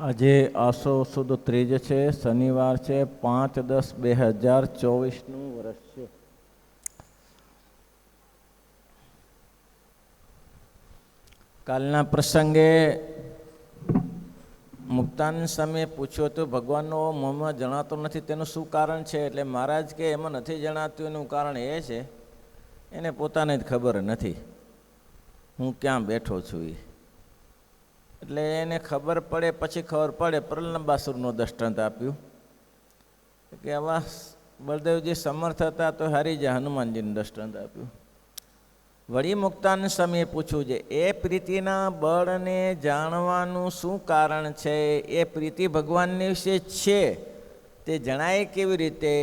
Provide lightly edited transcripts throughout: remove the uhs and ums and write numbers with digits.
આજે આસો સુદ ત્રીજ છે, શનિવાર છે, 5/10/2024 વર્ષ છે. કાલના પ્રસંગે મુક્તાનંદ સ્વામીએ પૂછ્યું હતું, ભગવાનનો મોંમાં જણાતો નથી તેનું શું કારણ છે? એટલે મહારાજ કે એમાં નથી જણાતું એનું કારણ એ છે, એને પોતાને જ ખબર નથી હું ક્યાં બેઠો છું. એટલે એને ખબર પડે પછી ખબર પડે. પ્રલંબાસુરનું દૃષ્ટાંત આપ્યું કે આવા બળદેવજી સમર્થ હતા તો હારી જાય, હનુમાનજીનું દૃષ્ટાંત આપ્યું. વળી મુક્તાનંદ સ્વામીએ પૂછ્યું છે, એ પ્રીતિના બળને જાણવાનું શું કારણ છે? એ પ્રીતિ ભગવાનની વિશે છે તે જણાય કેવી રીતે?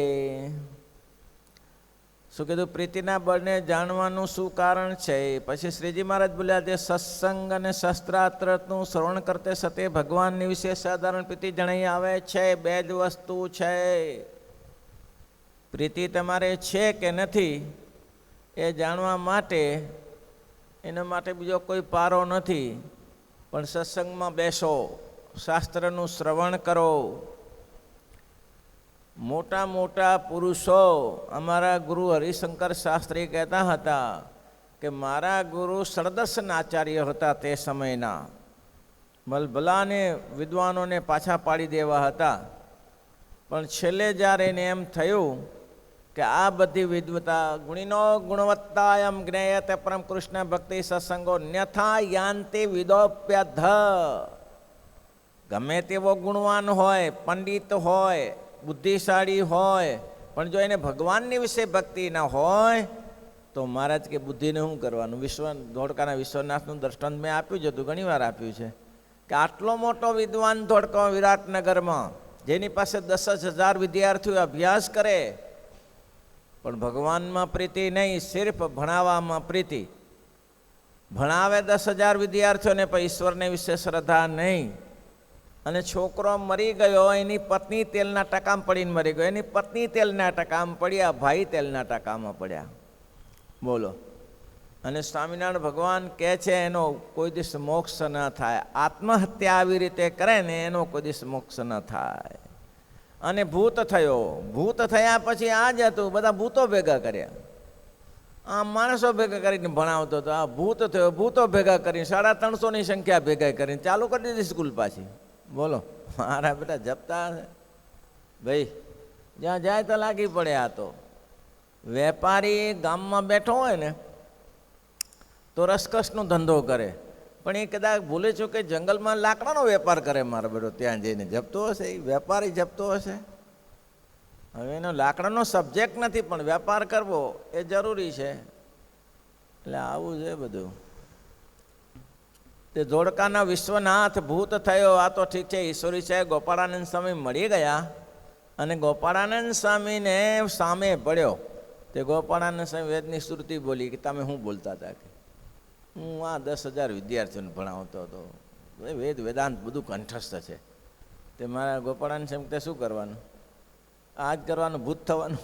શું કીધું? પ્રીતિના બળને જાણવાનું શું કારણ છે? પછી શ્રીજી મહારાજ બોલ્યા, તે સત્સંગ અને શસ્ત્રાસ્ત્રનું શ્રવણ કરતે સતે ભગવાનની વિશે સાધારણ પ્રીતિ જણાઈ આવે છે. બે જ વસ્તુ છે. પ્રીતિ તમારે છે કે નથી એ જાણવા માટે એના માટે બીજો કોઈ પારો નથી, પણ સત્સંગમાં બેસો, શાસ્ત્રનું શ્રવણ કરો. મોટા મોટા પુરુષો, અમારા ગુરુ હરિશંકર શાસ્ત્રી કહેતા હતા કે મારા ગુરુ સરદર્શન આચાર્ય હતા તે સમયના. ભલભલાને વિદ્વાનોને પાછા પાડી દેવા હતા, પણ છેલ્લે જ્યારે એને એમ થયું કે આ બધી વિદ્વતા ગુણીનો ગુણવત્તાયમ જ્ઞેયતે પરમ કૃષ્ણ ભક્તિ સત્સંગો ન્યથા યાંતિ વિદોપ્યધ. ગમે તેવો ગુણવાન હોય, પંડિત હોય, બુદ્ધિશાળી હોય, પણ જો એને ભગવાનની વિશે ભક્તિ ના હોય તો મહારાજ કે બુદ્ધિને શું કરવાનું? ધોળકાના વિશ્વનાથનું દ્રષ્ટાંત મેં આપ્યું જ હતું, ઘણી વાર આપ્યું છે કે આટલો મોટો વિદ્વાન ધોળકો વિરાટનગરમાં, જેની પાસે 10,000 વિદ્યાર્થીઓ અભ્યાસ કરે, પણ ભગવાનમાં પ્રીતિ નહીં, સિર્ફ ભણાવવામાં પ્રીતિ. ભણાવે 10,000 વિદ્યાર્થીઓને પણ ઈશ્વરને વિશે શ્રદ્ધા નહીં. અને છોકરો મરી ગયો, એની પત્ની તેલના ટકામાં પડીને મરી ગયો, એની પત્ની તેલના ટકામાં પડ્યા, ભાઈ તેલના ટકામાં પડ્યા. બોલો. અને સ્વામિનારાયણ ભગવાન કહે છે એનો કોઈ દિવસ મોક્ષ ન થાય. આત્મહત્યા આવી રીતે કરે ને એનો કોઈ દિવસ મોક્ષ ન થાય. અને ભૂત થયો, ભૂત થયા પછી આ જ હતું, બધા ભૂતો ભેગા કર્યા. આ માણસો ભેગા કરીને ભણાવતો હતો, આ ભૂત થયો, ભૂતો ભેગા કરીને 350ની સંખ્યા ભેગા કરીને ચાલુ કરી દીધી સ્કૂલ પાછી. બોલો. મારા બેટા જપતા ભાઈ જ્યાં જાય તો લાગી પડે. આ તો વેપારી ગામમાં બેઠો હોય ને તો રસકસનો ધંધો કરે, પણ એ કદાચ ભૂલે છું કે જંગલમાં લાકડાનો વેપાર કરે. મારો બેટો ત્યાં જઈને જપતો હશે, એ વેપારી જપતો હશે. હવે એનો લાકડાનો સબ્જેક્ટ નથી, પણ વેપાર કરવો એ જરૂરી છે. એટલે આવું છે બધું. તે ધોળકાના વિશ્વનાથ ભૂત થયો. આ તો ઠીક છે, ઈશ્વરી છે. ગોપાળાનંદ સ્વામી મળી ગયા અને ગોપાળાનંદ સ્વામીને સામે પડ્યો. તે ગોપાળાનંદ સ્વામી વેદની શ્રુતિ બોલી કે તમે શું બોલતા હતા? કે હું આ 10,000 વિદ્યાર્થીઓને ભણાવતો હતો, વેદ વેદાંત બધું કંઠસ્થ છે. તે મારા ગોપાળાનંદ સ્વામી તે શું કરવાનું? આ જ કરવાનું, ભૂત થવાનું?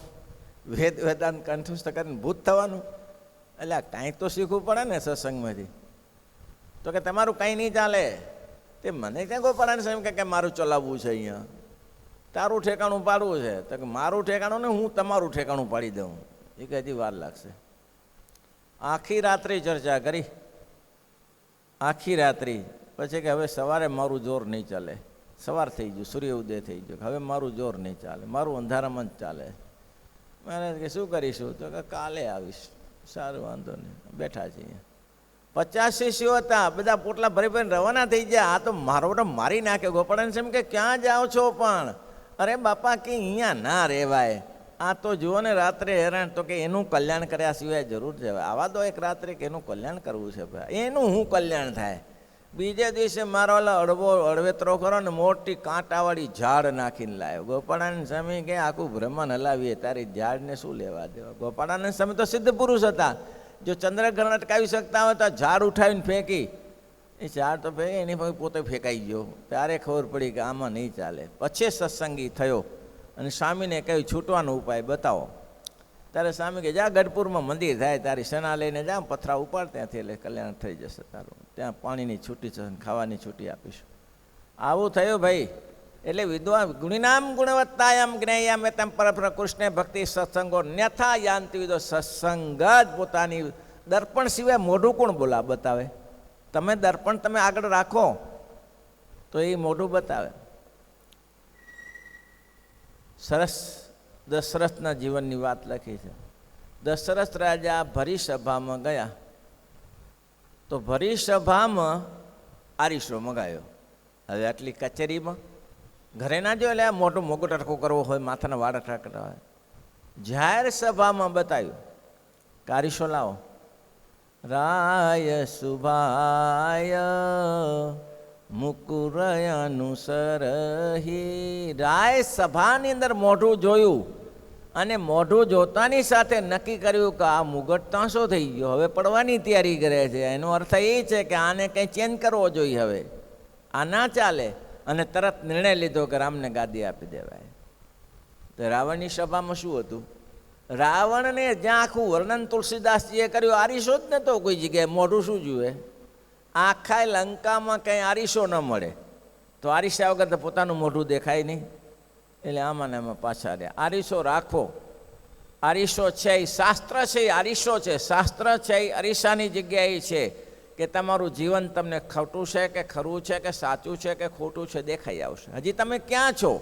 વેદ વેદાંત કંઠસ્થ કરીને ભૂત થવાનું? એટલે કાંઈક તો શીખવું પડે ને સત્સંગમાંથી. તો કે તમારું કંઈ નહીં ચાલે. તે મને ક્યાં ગોપાળાનંદ સ્વામી કે મારું ચલાવવું છે, અહીંયા તારું ઠેકાણું પાડવું છે. તો કે મારું ઠેકાણું ને હું તમારું ઠેકાણું પાડી દઉં. એ કે હજી વાર લાગશે. આખી રાત્રિ ચર્ચા કરી, આખી રાત્રિ. પછી કે હવે સવારે મારું જોર નહીં ચાલે. સવાર થઈ ગયું, સૂર્ય ઉદય થઈ ગયો, હવે મારું જોર નહીં ચાલે, મારું અંધારામાં જ ચાલે. મહારાજ કે શું કરીશું? તો કે કાલે આવીશ. સારું, વાંધો નહીં. બેઠા છીએ. 50 શિષ્યો હતા, બધા પોટલા ભરી ભરીને રવાના થઈ ગયા. આ તો મારો મારી નાખે. ગોપાળાનંદ સ્વામી કે ક્યાં જાઓ છો? પણ અરે બાપા કે અહીંયા ના રહેવાય. આ તો જુઓ ને રાત્રે હેરાન. તો કે એનું કલ્યાણ કર્યા સિવાય જરૂર છે. આવા દો એક રાત્રે કે એનું કલ્યાણ કરવું છે. એનું શું કલ્યાણ થાય? બીજે દિવસે મારો અળવેતરો કરો ને મોટી કાંટાવાળી ઝાડ નાખીને લાવ્યો. ગોપાળાનંદ સ્વામી કે આખું બ્રહ્માંડ હલાવીએ, તારી ઝાડને શું લેવા દેવા? ગોપાળાનંદ સ્વામી તો સિદ્ધ પુરુષ હતા. જો ચંદ્રગ્રહણ અટકાવી શકતા હોય તો ઝાડ ઉઠાવીને ફેંકી. એ ઝાડ તો ફેંકે, એની પછી પોતે ફેંકાઈ ગયો. ત્યારે ખબર પડી કે આમાં નહીં ચાલે. પછી સત્સંગી થયો અને સ્વામીને કહ્યું છૂટવાનો ઉપાય બતાવો. ત્યારે સ્વામી કે જા ગઢપુરમાં મંદિર થાય, તારી સના લઈને જા, પથરા ઉપાડ ત્યાંથી, એટલે કલ્યાણ થઈ જશે તારું. ત્યાં પાણીની છૂટી છે, ખાવાની છૂટી આપીશું. આવું થયું ભાઈ. એટલે વિદ્વાન ગુણિનામ ગુણવત્તાયામ જ્ઞેયામ એતમ પર કૃષ્ણ ભક્તિ સત્સંગો ન્યથા યાંતિ વિદો. સત્સંગ જ પોતાની, દર્પણ સિવાય મોઢું કોણ બતાવે? તમે દર્પણ તમે આગળ રાખો તો એ મોઢું બતાવે. સરસ દશરથના જીવનની વાત લખી છે. દશરથ રાજા ભરી સભામાં ગયા તો ભરી સભામાં આરીસો મગાયો. હવે આટલી કચેરીમાં ઘરે ના જો, એટલે મોટું મોગું ટરખું કરવો હોય, માથાના વાળ ટકરા હોય. જાહેર સભામાં બતાવ્યું કે આરીસો લાવો. રાય શુભાય મુકુરયાનુસરહી. રાય સભાની અંદર મોઢું જોયું અને મોઢું જોતાની સાથે નક્કી કર્યું કે આ મુગટ તાંસો થઈ ગયો, હવે પડવાની તૈયારી કરે છે. એનો અર્થ એ છે કે આને કંઈ ચેન્જ કરવો જોઈએ, હવે આ ના ચાલે. અને તરત નિર્ણય લીધો કે રામને ગાદી આપી દેવાય. તો રાવણની સભામાં શું હતું? રાવણને જ્યાં આખું વર્ણન તુલસીદાસજીએ કર્યું, આરીસો જ નતો કોઈ જગ્યાએ. મોઢું શું જુએ? આખા લંકામાં કંઈ આરીસો ન મળે તો આરીસા વગર તો પોતાનું મોઢું દેખાય નહીં. એટલે આમાં ને આમાં પાછા રહ્યા. આરીસો રાખો. આરીસો છે એ શાસ્ત્ર છે, એ આરીસો છે. શાસ્ત્ર છે એ અરીસાની જગ્યાએ છે કે તમારું જીવન તમને ખોટું છે કે ખરું છે કે સાચું છે કે ખોટું છે દેખાઈ આવશે. હજી તમે ક્યાં છો,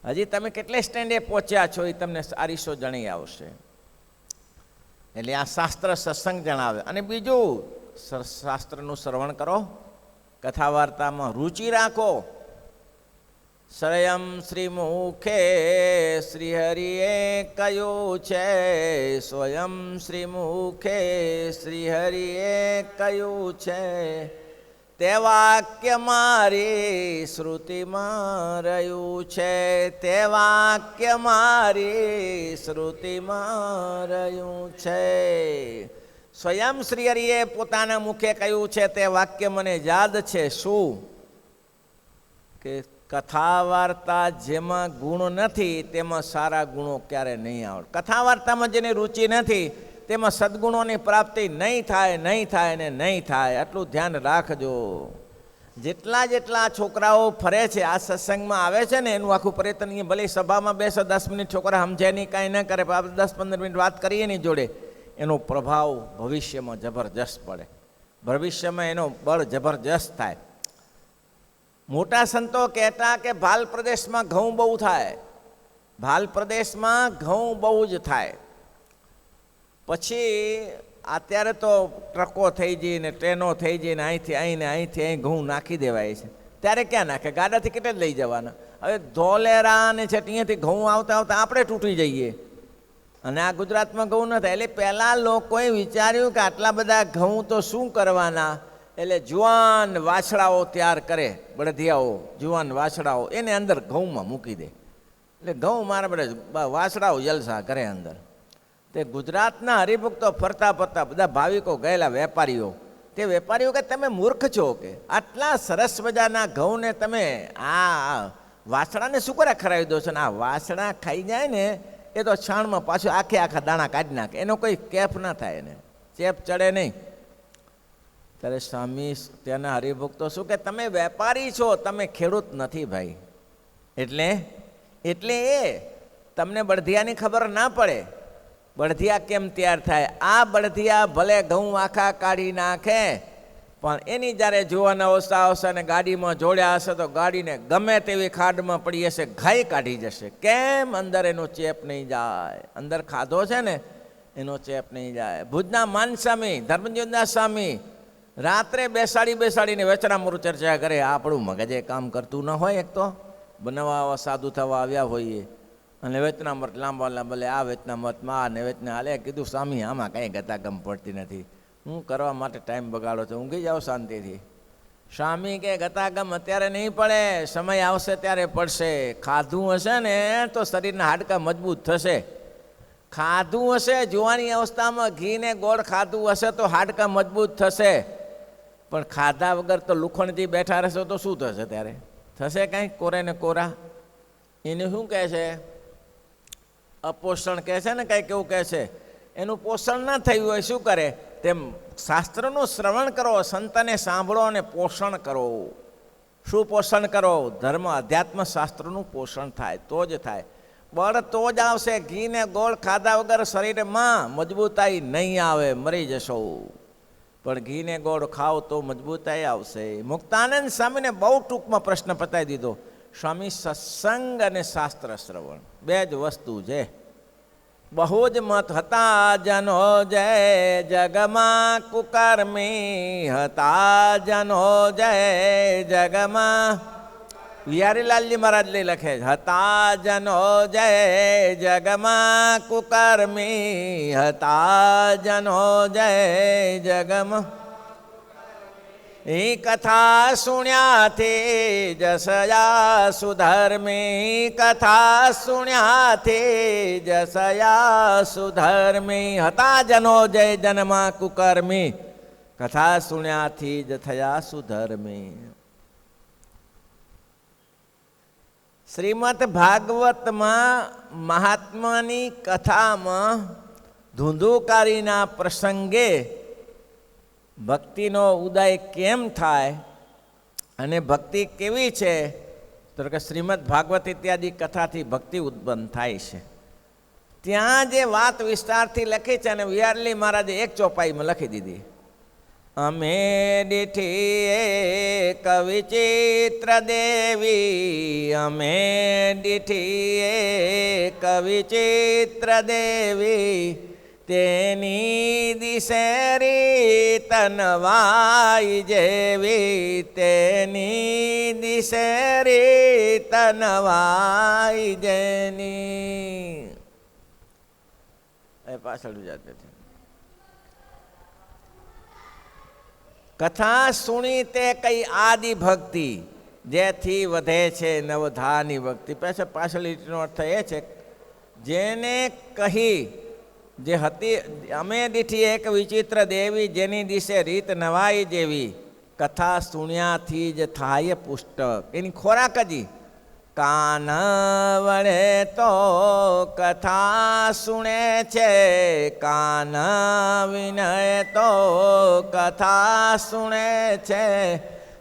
હજી તમે કેટલે સ્ટેન્ડે પહોંચ્યા છો, એ તમને આરીસો જણાઈ આવશે. એટલે આ શાસ્ત્ર સત્સંગ જણાવે. અને બીજું, શાસ્ત્રનું શ્રવણ કરો, કથા વાર્તામાં રુચિ રાખો. સ્વયં શ્રી મુખે શ્રીહરિએ કહ્યું છે, સ્વયં શ્રી મુખે શ્રીહરિએ કહ્યું છે, તે વાક્ય મારી શ્રુતિમાં રહ્યું છે, તે વાક્ય મારી શ્રુતિમાં રહ્યું છે. સ્વયં શ્રી હરિએ પોતાના મુખે કહ્યું છે, તે વાક્ય મને યાદ છે. શું? કે કથા વાર્તા જેમાં ગુણ નથી તેમાં સારા ગુણો ક્યારે નહીં આવડે. કથા વાર્તામાં જેની રુચિ નથી તેમાં સદગુણોની પ્રાપ્તિ નહીં થાય, નહીં થાય ને નહીં થાય. આટલું ધ્યાન રાખજો. જેટલા છોકરાઓ ફરે છે, આ સત્સંગમાં આવે છે ને, એનું આખું પ્રયત્ન. ભલે સભામાં બેસો 10 મિનિટ છોકરા સમજે નહીં, કાંઈ ન કરે, 10-15 મિનિટ વાત કરીએ એની જોડે, એનો પ્રભાવ ભવિષ્યમાં જબરજસ્ત પડે. ભવિષ્યમાં એનો બળ જબરજસ્ત થાય. મોટા સંતો કહેતા કે ભાલ પ્રદેશમાં ઘઉં બહુ થાય, ભાલ પ્રદેશમાં ઘઉં બહુ જ થાય. પછી અત્યારે તો ટ્રકો થઈ જઈ ને ટ્રેનો થઈ જઈ ને અહીંથી અહીં ને અહીંથી અહીં ઘઉં નાખી દેવાય છે. ત્યારે ક્યાં નાખે? ગાડાથી કેટલે લઈ જવાના? હવે ધોલેરા ને છે ત્યાંથી ઘઉં આવતા આવતા આપણે તૂટી જઈએ. અને આ ગુજરાતમાં ઘઉં ન થાય. એટલે પહેલાં લોકોએ વિચાર્યું કે આટલા બધા ઘઉં તો શું કરવાના? એટલે જુવાન વાછડાઓ તૈયાર કરે, બળદિયાઓ, જુવાન વાછડાઓ, એને અંદર ઘઉંમાં મૂકી દે. એટલે ઘઉં મારા બધા વાછડાઓ જલસા કરે અંદર. તે ગુજરાતના હરિભક્તો ફરતા ફરતા બધા ભાવિકો ગયેલા વેપારીઓ, તે વેપારીઓ કે તમે મૂર્ખ છો, કે આટલા સરસ મજાના ઘઉંને તમે આ વાછડાને શું કરે ખરાવી દો છો? ને આ વાછડા ખાઈ જાય ને એ તો છાણમાં પાછું આખા દાણા કાઢી નાખે, એનો કોઈ કેફ ના થાય, એને ચેપ ચડે નહીં. ત્યારે સ્વામી ત્યાંના હરિભક્તો શું કે, તમે વેપારી છો, તમે ખેડૂત નથી ભાઈ. એટલે એ તમને બળદિયાની ખબર ના પડે. બળદિયા કેમ તૈયાર થાય? આ બળદિયા ભલે ઘઉં આખા કાઢી નાખે, પણ એની જ્યારે જુવાન અવસ્થા આવશે અને ગાડીમાં જોડ્યા હશે તો ગાડીને ગમે તેવી ખાડમાં પડી હશે, ઘાઈ કાઢી જશે. કેમ? અંદર એનો ચેપ નહીં જાય. અંદર ખાધો છે ને એનો ચેપ નહીં જાય. ભુજના માન સ્વામી, ધર્મજીવનદાસ સ્વામી રાત્રે બેસાડીને વેચરામૃત ચર્ચા કરે. આપણું મગજે કામ કરતું ન હોય. એક તો બનાવવા સાધુ થવા આવ્યા હોઈએ અને વેચનામૃત લાંબા ભલે આ વેચનામૃતમાં આ ને વેચના હાલે. કીધું સ્વામી આમાં કંઈ ગતાગમ પડતી નથી, હું કરવા માટે ટાઈમ બગાડો છો, ઊંઘી જાઓ શાંતિથી. સ્વામી કે ગતાગમ અત્યારે નહીં પડે, સમય આવશે ત્યારે પડશે. ખાધું હશે ને તો શરીરના હાડકાં મજબૂત થશે. ખાધું હશે જુવાની અવસ્થામાં ઘી ને ગોળ ખાધું હશે તો હાડકાં મજબૂત થશે. પણ ખાધા વગર તો લુખણથી બેઠા રહેશો તો શું થશે? ત્યારે થશે કાંઈ? કોરે ને કોરા. એને શું કહે છે? અપોષણ કહે છે ને, કંઈક એવું કહે છે. એનું પોષણ ના થયું હોય શું કરે? તેમ શાસ્ત્રનું શ્રવણ કરો, સંતને સાંભળો અને પોષણ કરો. સુપોષણ કરો, ધર્મ અધ્યાત્મ શાસ્ત્રનું પોષણ થાય તો જ થાય. બળ તો જ આવશે. ઘી ને ગોળ ખાધા વગર શરીરમાં મજબૂતાઈ નહીં આવે, મરી જશો. પણ ઘી ને ગોળ ખાઓ તો મજબૂતાઈ આવશે. મુક્તાનંદ સ્વામીને બહુ ટૂંકમાં પ્રશ્ન પતાવી દીધો. સ્વામી, સત્સંગ અને શાસ્ત્ર શ્રવણ બે જ વસ્તુ છે. બહુ જ મત હતા જનો જય જગમાં, કુકર્મી હતા જનો જય જગમાં. વિહારીલાલજી મહારાજ લઈ લખે હતા જનો જય જગમાં, કુકર્મી હતા જનો જય જગમાં. એ કથા સુણ્યાથી જસયા સુધર્મી, કથા સુણ્યાથી જસયા સુધર્મી. હતા જનો જય જનમાં કુકર્મી, કથા સુણ્યાથી જ થયા સુધર્મી. શ્રીમદ ભાગવતમાં મહાત્માની કથામાં ધુંધુકારીના પ્રસંગે ભક્તિનો ઉદય કેમ થાય અને ભક્તિ કેવી છે, તો કે શ્રીમદ ભાગવત ઇત્યાદિ કથાથી ભક્તિ ઉત્પન્ન થાય છે. ત્યાં જે વાત વિસ્તારથી લખી છે અને વિહારલી મહારાજે એક ચોપાઈમાં લખી દીધી. અમે દીઠી એક વિચિત્ર દેવી, અમે દીઠી એક વિચિત્ર દેવી, તેની દિશેરી તનવાઈ જેવી, તેની દિશેરી તનવાઈ જેની. એ પાછળ જાતે છે. કથા સુણી તે કઈ આદિ ભક્તિ, જેથી વધે છે નવધાની ભક્તિ. પાછળનો અર્થ એ છે, જેને કહી જે હતી અમે દીઠી એક વિચિત્ર દેવી, જેની દિશે રીત નવાઈ જેવી, કથા સુણ્યાથી જ થાય પુષ્ટ. એની ખોરાક જ કાન વડે તો કથા સુણે છે, કાન વિનય તો કથા સુણે છે,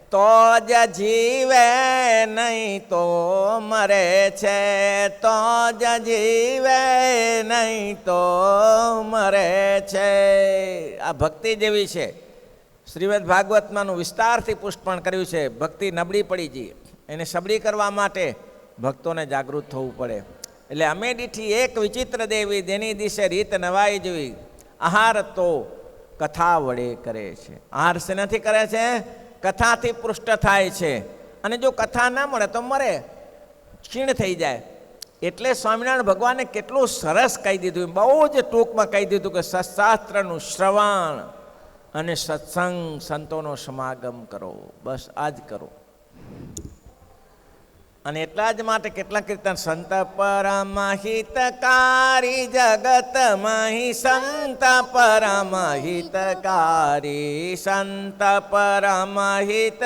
તો જ જીવે નહીં તો મરે છે, તો જ જીવે નહીં તો મરે છે. આ ભક્તિ જેવી છે. શ્રીમદ ભાગવતમાંનું વિસ્તારથી પુષ્પણ કર્યું છે. ભક્તિ નબળી પડી ગઈ, એને સબળી કરવા માટે ભક્તોને જાગૃત થવું પડે. એટલે અમે દીઠી એક વિચિત્ર દેવી, જેની દિશે રીત નવાઈ જેવી, આહાર તો કથા વડે કરે છે. આહાર શેનાથી કરે છે? કથાથી પૃષ્ઠ થાય છે. અને જો કથા ના મળે તો મરે, ક્ષીણ થઈ જાય. એટલે સ્વામિનારાયણ ભગવાને કેટલું સરસ કહી દીધું, બહુ જ ટૂંકમાં કહી દીધું કે સત્શાસ્ત્રનું શ્રવણ અને સત્સંગ, સંતોનો સમાગમ કરો. બસ આ જ કરો. અને એટલા જ માટે કેટલા કીર્તન, સંત પરમ હિતકારી જગતમાં હિ, સંત પરમ હિતકારી, સંત પરમ હિત.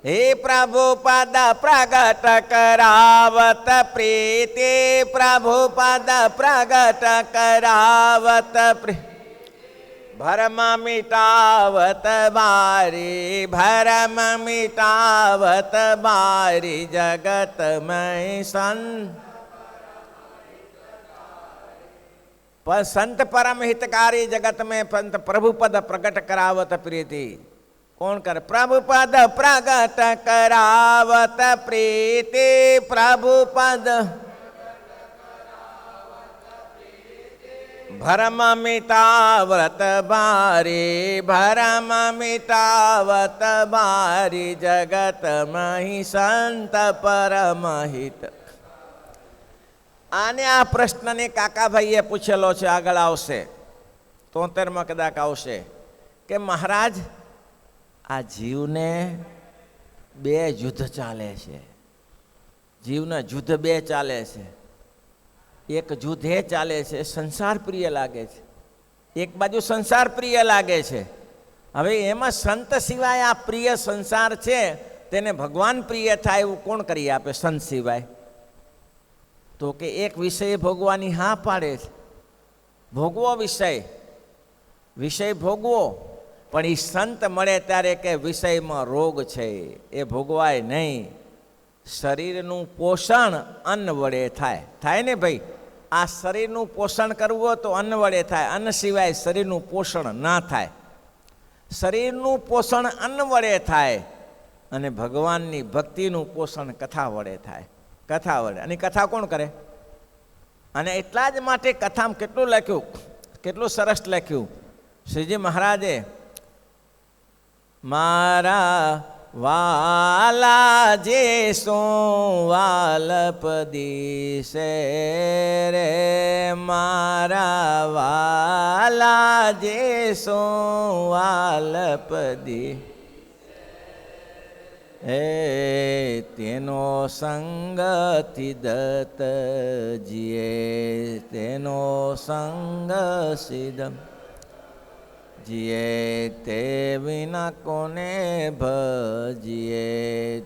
હે પ્રભુ પદ પ્રગટ કરાવત પ્રીતિ, પ્રભુ પદ પ્રગટ કરાવત પ્રીતિ, ભરમ મિટાવત બારી, ભરમ મિટાવત બારી, જગતમય સંત પરમ હિતકારી, જગત में पंत प्रभु पद प्रगट करावत प्रीति. कौन करे? प्रभु पद प्रगट करावत प्रीति, प्रभु पद भरम मिटावत बारी, भरम मिटावत बारी, जगत मही संत परम हित. આને આ પ્રશ્નને કાકાભાઈએ પૂછેલો છે, આગળ આવશે 73માં કદાચ આવશે, કે મહારાજ આ જીવને બે યુદ્ધ ચાલે છે, જીવના યુદ્ધ બે ચાલે છે. એક યુદ્ધ એ ચાલે છે સંસાર પ્રિય લાગે છે, એક બાજુ સંસાર પ્રિય લાગે છે. હવે એમાં સંત સિવાય આ પ્રિય સંસાર છે તેને ભગવાન પ્રિય થાય એવું કોણ કરી આપે સંત સિવાય? તો કે એક વિષય ભોગવાની હા પાડે છે, ભોગવો વિષય. વિષય ભોગવો, પણ એ સંત મળે ત્યારે કે વિષયમાં રોગ છે એ ભોગવાય નહીં. શરીરનું પોષણ અન્ન વડે થાય. થાય ને ભાઈ, આ શરીરનું પોષણ કરવું હોય તો અન્ન વડે થાય. અન્ન સિવાય શરીરનું પોષણ ના થાય. શરીરનું પોષણ અન્ન વડે થાય અને ભગવાનની ભક્તિનું પોષણ કથા વડે થાય. કથા વડે. અને કથા કોણ કરે? અને એટલા જ માટે કથામાં કેટલું લખ્યું, કેટલું સરસ લખ્યું શ્રીજી મહારાજે, મારા વાલા જે શું વાલપદી છે રે, મારા વાલા જે શું વાલપદી, હે તેનો સંગથી દત્તજીએ, તેનો સંગ સિદ્ધ જીએ, તે વિના કોને ભજીએ,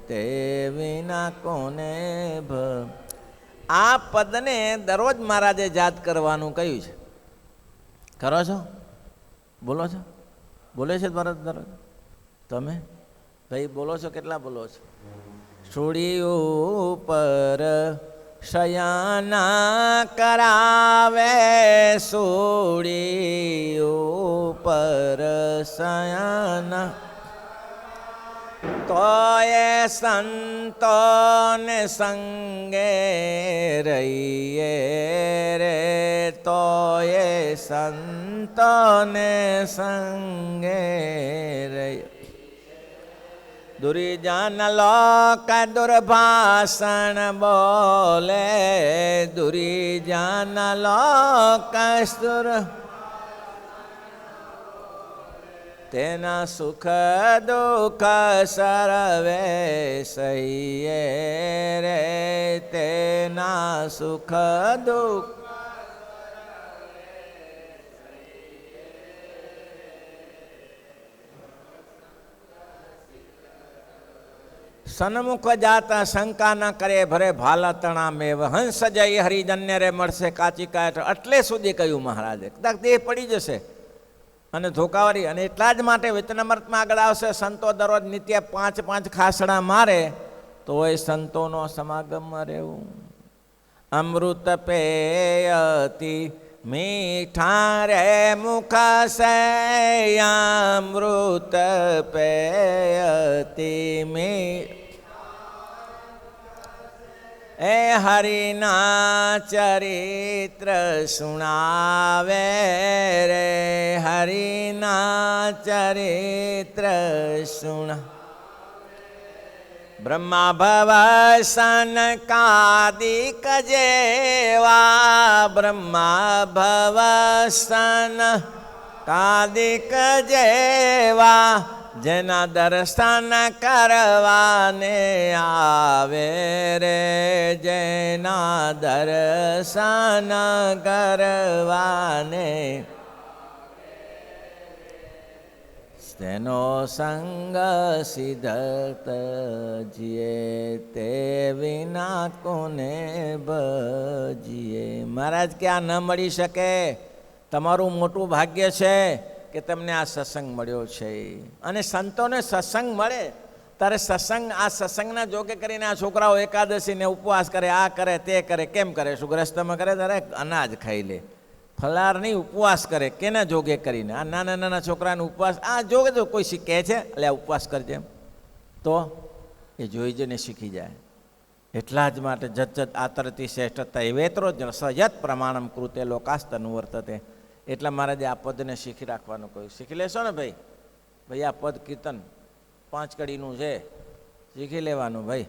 તે વિના કોને આ પદને દરરોજ મહારાજે યાદ કરવાનું કહ્યું છે. કરો છો? બોલો છો? બોલે છે દરરોજ? તમે ભાઈ બોલો છો? કેટલા બોલો છો? સુડી ઉપર શયના કરાવે, સુડી ઉપર શયના, તોય સંતોને સંગે રહીએ રે, તોય સંતોને સંગે રહીએ. દુર્જન લોક દુર્ભાષણ બોલે, દુર્જન લોક સુર, તેના સુખ દુઃખ સર્વે સહીએ રે, તેના સુખ દુઃખ સન્મુખ જાતા શંકા ન કરે, ભરે ભાલા તણા મેવ, હંસ જય હરિજન્ય રે મળશે કાચી કાટ. એટલે સુધી કહ્યું મહારાજે, કદાચ દેહ પડી જશે અને ધોકાવારી. અને એટલા જ માટે વચનામૃતમાં આગળ આવશે, સંતો દરરોજ નિત્ય 5 ખાસડા મારે તો એ સંતોનો સમાગમ રહેવું. અમૃત પેયતી મીઠા રે મુખ સે, અમૃત પેયતી મીઠા, એ હરિના ચરિત્ર સુણાવે રે, હરિના ચરિત્ર સુણા. બ્રહ્મા ભવ સનકાદિક જેવા, બ્રહ્મા ભવ સનકાદિક જેવા, જેના દર્શન કરવાને આવે રે, જેના દર્શન કરવાને, તેનો સંગ સિદ્ધત જીએ, તે વિના કોને ભજીએ. મહારાજ કે આ ન મળી શકે, તમારું મોટું ભાગ્ય છે કે તમને આ સત્સંગ મળ્યો છે. અને સંતોને સત્સંગ મળે ત્યારે આ સત્સંગના જોગે કરીને આ છોકરાઓ એકાદશીને ઉપવાસ કરે, આ કરે તે કરે. કેમ કરે? શુગ્રસ્તમાં કરે ત્યારે અનાજ ખાઈ લે, ફલાર નહીં, ઉપવાસ કરે. કેના જોગે કરીને? આ નાના નાના છોકરાને ઉપવાસ આ જોગે તો કોઈ શીખે છે એટલે આ ઉપવાસ કરજે એમ, તો એ જોઈ જઈને શીખી જાય. એટલા જ માટે જત આતરતી શ્રેષ્ઠતા એવેત્રો જ સજત પ્રમાણમ કૃતે લોકાસ્તનું વર્તતે. એટલા મહારાજે આ પદને શીખી રાખવાનું કહ્યું. શીખી લેશો ને ભાઈ? ભાઈ આ પદ કીર્તન 5 કડીનું છે, શીખી લેવાનું ભાઈ.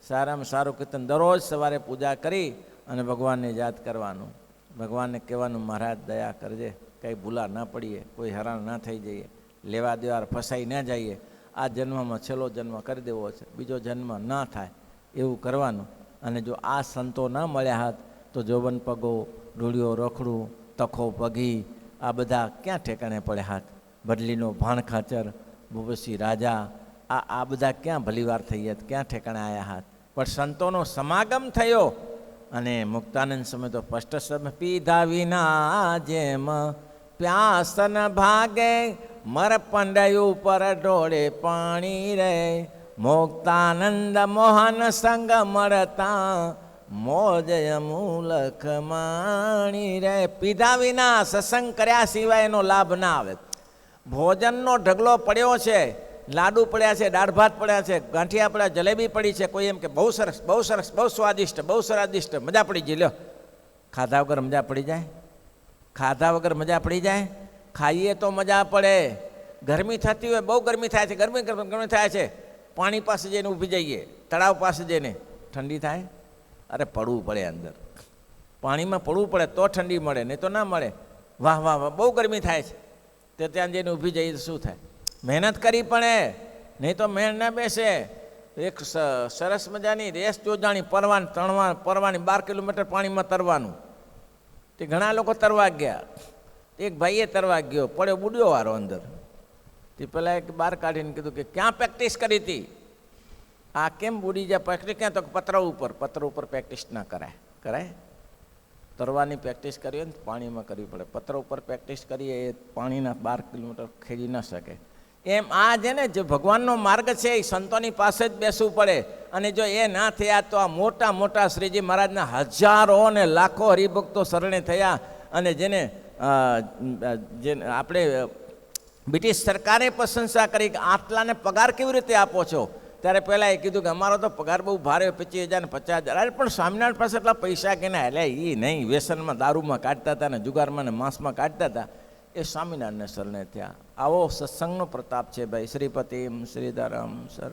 સારામાં સારું કીર્તન દરરોજ સવારે પૂજા કરી અને ભગવાનને યાદ કરવાનું. ભગવાનને કહેવાનું, મહારાજ દયા કરજે, કંઈ ભૂલા ન પડીએ, કોઈ હેરાન ન થઈ જઈએ, લેવા દેવા ફસાઈ ન જઈએ. આ જન્મમાં છેલ્લો જન્મ કરી દેવો છે, બીજો જન્મ ન થાય એવું કરવાનું. અને જો આ સંતો ન મળ્યા હોત તો જોબન પગો, ઢોળિયો રખડું, તખો પગી, આ બધા ક્યાં ઠેકાણે પડ્યા હાથ? બદલીનો ભાણ ખાચર, ભૂપસી રાજા, આ બધા ક્યાં ભલીવાર થઈ ગયા? ક્યાં ઠેકાણે આવ્યા હાથ? પણ સંતોનો સમાગમ થયો અને મુક્તાનંદ સમય તો સ્પષ્ટ સમય, પીધા વિના જેમ પ્યાસ ન ભાગે મર પંડયું પર ઢોળે પાણી રે, મુક્તાનંદ મોહન સંગ મળતા મોજ અમૂલક માણી રે. પીધા વિના સત્સંગ કર્યા સિવાય એનો લાભ ના આવે. ભોજનનો ઢગલો પડ્યો છે, લાડુ પડ્યા છે, દાળ ભાત પડ્યા છે, ગાંઠિયા પડ્યા, જલેબી પડી છે, કોઈ એમ કે બહુ સરસ, બહુ સરસ, બહુ સ્વાદિષ્ટ, બહુ સ્વાદિષ્ટ, મજા પડી ગઈ. લ્યો, ખાધા વગર મજા પડી જાય? ખાધા વગર મજા પડી જાય? ખાઈએ તો મજા પડે. ગરમી થતી હોય, બહુ ગરમી થાય છે, ગરમી થાય છે, પાણી પાસે જઈને ઊભી જઈએ, તળાવ પાસે જઈને ઠંડી થાય? અરે પડવું પડે અંદર, પાણીમાં પડવું પડે તો ઠંડી મળે, નહીં તો ના મળે. વાહ વાહ વાહ, બહુ ગરમી થાય છે, તો ત્યાં જઈને ઊભી જઈએ તો શું થાય? મહેનત કરી પડે, નહીં તો મેળ ના બેસે. એક સરસ મજાની રેસ યોજાણી, પરવાની 12 કિલોમીટર પાણીમાં તરવાનું. તે ઘણા લોકો તરવા ગયા. એક ભાઈએ તરવા ગયો, પડ્યો બુડ્યો વારો અંદર. તે પેલા એક બહાર કાઢીને કીધું કે ક્યાં પ્રેક્ટિસ કરી હતી? આ કેમ બુડી જાય? પ્રેક્ટિસ ક્યાં? તો પત્ર ઉપર પ્રેક્ટિસ ના કરાય. તરવાની પ્રેક્ટિસ કરી હોય ને પાણીમાં કરવી પડે. પત્ર ઉપર પ્રેક્ટિસ કરીએ એ પાણીના 12 કિલોમીટર ખેડી ન શકે. એમ આ છે ને, જે ભગવાનનો માર્ગ છે એ સંતોની પાસે જ બેસવું પડે. અને જો એ ના થયા તો આ મોટા મોટા શ્રીજી મહારાજના હજારો અને લાખો હરિભક્તો શરણે થયા. અને જેને આપણે બ્રિટિશ સરકારે પ્રશંસા કરી કે આટલાને પગાર કેવી રીતે આપો છો? ત્યારે પહેલાં એ કીધું કે અમારો તો પગાર બહુ ભારે, 25,000 ને 50,000. અરે પણ સ્વામિનારાયણ પાસે એટલા પૈસા કે ના, એટલે એ નહીં, વ્યસનમાં દારૂમાં કાઢતા હતા ને જુગારમાં ને માંસમાં કાઢતા હતા. એ સ્વામિનારાયણને શરણે થયા. આવો સત્સંગનો પ્રતાપ છે ભાઈ. શ્રીપતિમ શ્રીધરમ સર.